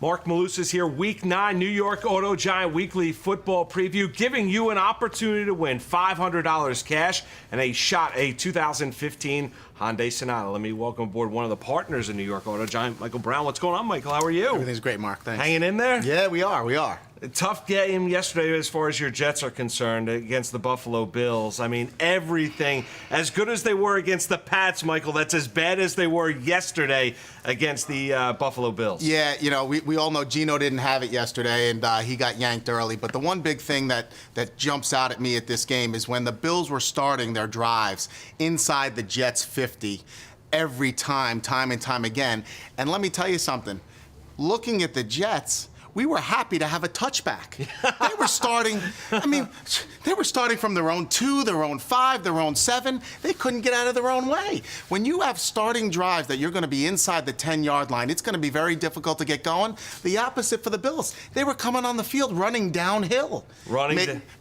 Mark Malusis is here, Week 9 New York Auto Giant Weekly Football Preview, giving you an opportunity to win $500 cash and a shot at a 2015 Hyundai Sonata. Let me welcome aboard one of the partners in New York Auto Giant, Michael Brown. What's going on, Michael? How are you? Everything's great, Mark. Thanks. Hanging in there? Yeah, we are. A tough game yesterday as far as your Jets are concerned against the Buffalo Bills. I mean, everything, as good as they were against the Pats, Michael, that's as bad as they were yesterday against the Buffalo Bills. Yeah, you know, we all know Geno didn't have it yesterday, and he got yanked early. But the one big thing that jumps out at me at this game is when the Bills were starting their drives inside the Jets' 50 every time and time again. And let me tell you something. Looking at the Jets, we were happy to have a touchback. They were starting, they were starting from their own 2, their own 5, their own 7. They couldn't get out of their own way. When you have starting drives that you're going to be inside the 10-yard line, it's going to be very difficult to get going. The opposite for the Bills. They were coming on the field running downhill.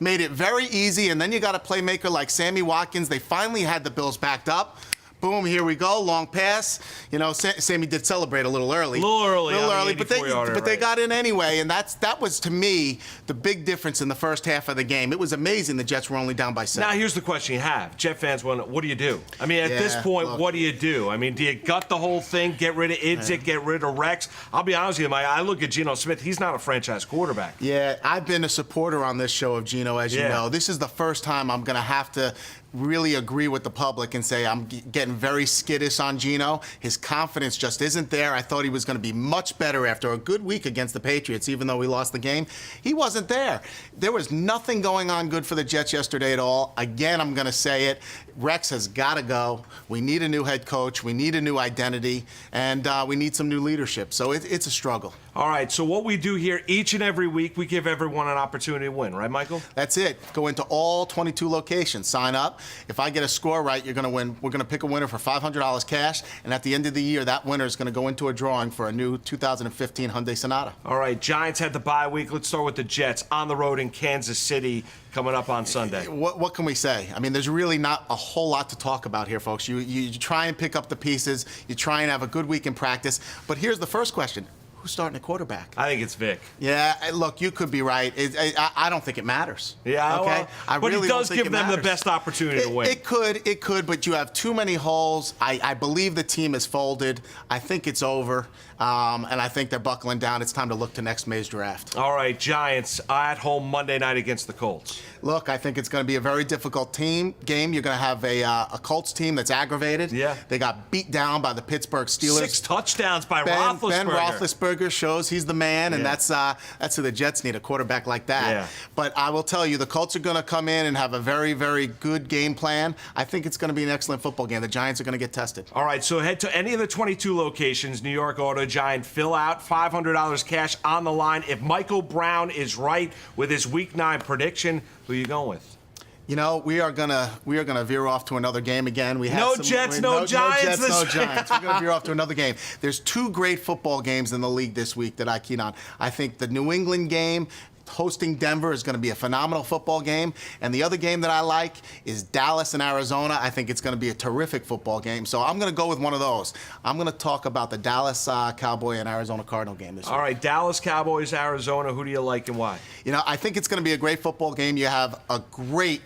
Made it very easy, and then you got a playmaker like Sammy Watkins. They finally had the Bills backed up. Boom, here we go, long pass. You know, Sammy did celebrate a little early. But they got in anyway, and that was, to me, the big difference in the first half of the game. It was amazing the Jets were only down by 7. Now, here's the question you have. Jet fans want, what do you do? I mean, at this point, what do you do? I mean, do you gut the whole thing, get rid of Idzik, get rid of Rex? I'll be honest with you, I look at Geno Smith. He's not a franchise quarterback. Yeah, I've been a supporter on this show of Geno, as you know. This is the first time I'm going to have to really agree with the public and say I'm getting very skittish on Geno. His confidence just isn't there. I thought he was going to be much better after a good week against the Patriots, even though we lost the game. He wasn't there. There was nothing going on good for the Jets yesterday at all. Again, I'm going to say it. Rex has got to go. We need a new head coach. We need a new identity. And we need some new leadership. So it's a struggle. All right, so what we do here each and every week, we give everyone an opportunity to win, right, Michael? That's it. Go into all 22 locations. Sign up. If I get a score right, you're going to win. We're going to pick a winner for $500 cash, and at the end of the year, that winner is going to go into a drawing for a new 2015 Hyundai Sonata. All right, Giants had the bye week. Let's start with the Jets on the road in Kansas City coming up on Sunday. What can we say? I mean, there's really not a whole lot to talk about here, folks. You try and pick up the pieces. You try and have a good week in practice. But here's the first question. Who's starting at quarterback? I think it's Vic. Yeah, look, you could be right. I don't think it matters. Yeah, okay. Well, but he does give them the best opportunity to win. It could, but you have too many holes. I believe the team is folded. I think it's over, and I think they're buckling down. It's time to look to next May's draft. All right, Giants at home Monday night against the Colts. Look, I think it's going to be a very difficult game. You're going to have a Colts team that's aggravated. Yeah. They got beat down by the Pittsburgh Steelers. 6 touchdowns by Roethlisberger. Ben Roethlisberger shows he's the man, and that's who the Jets need, a quarterback like that. Yeah. But I will tell you, the Colts are going to come in and have a very, very good game plan. I think it's going to be an excellent football game. The Giants are going to get tested. All right, so head to any of the 22 locations, New York Auto Giant, fill out $500 cash on the line. If Michael Brown is right with his Week 9 prediction, who are you going with? You know, we are gonna veer off to another game again. We have no Jets, no Giants. No Giants. We're gonna veer off to another game. There's 2 great football games in the league this week that I keyed on. I think the New England game, hosting Denver, is going to be a phenomenal football game. And the other game that I like is Dallas and Arizona. I think it's going to be a terrific football game. So I'm going to go with one of those. I'm going to talk about the Dallas Cowboy and Arizona Cardinal game this week. All right, Dallas Cowboys, Arizona. Who do you like and why? You know, I think it's going to be a great football game. You have a great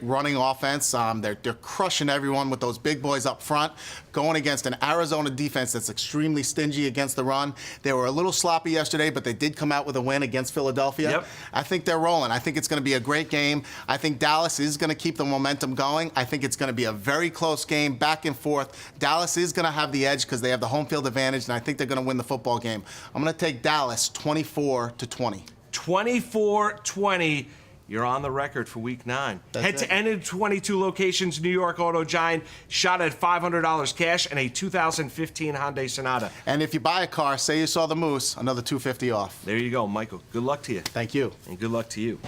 running offense. They're crushing everyone with those big boys up front, going against an Arizona defense that's extremely stingy against the run. They were a little sloppy yesterday, but they did come out with a win against Philadelphia. Yep. I think they're rolling. I think it's going to be a great game. I think Dallas is going to keep the momentum going. I think it's going to be a very close game, back and forth. Dallas is going to have the edge because they have the home field advantage, and I think they're going to win the football game. I'm going to take Dallas 24-20. 24-20. You're on the record for Week 9. Head to any of the 22 locations, New York Auto Giant, shot at $500 cash and a 2015 Hyundai Sonata. And if you buy a car, say you saw the Moose, another $250 off. There you go, Michael. Good luck to you. Thank you. And good luck to you.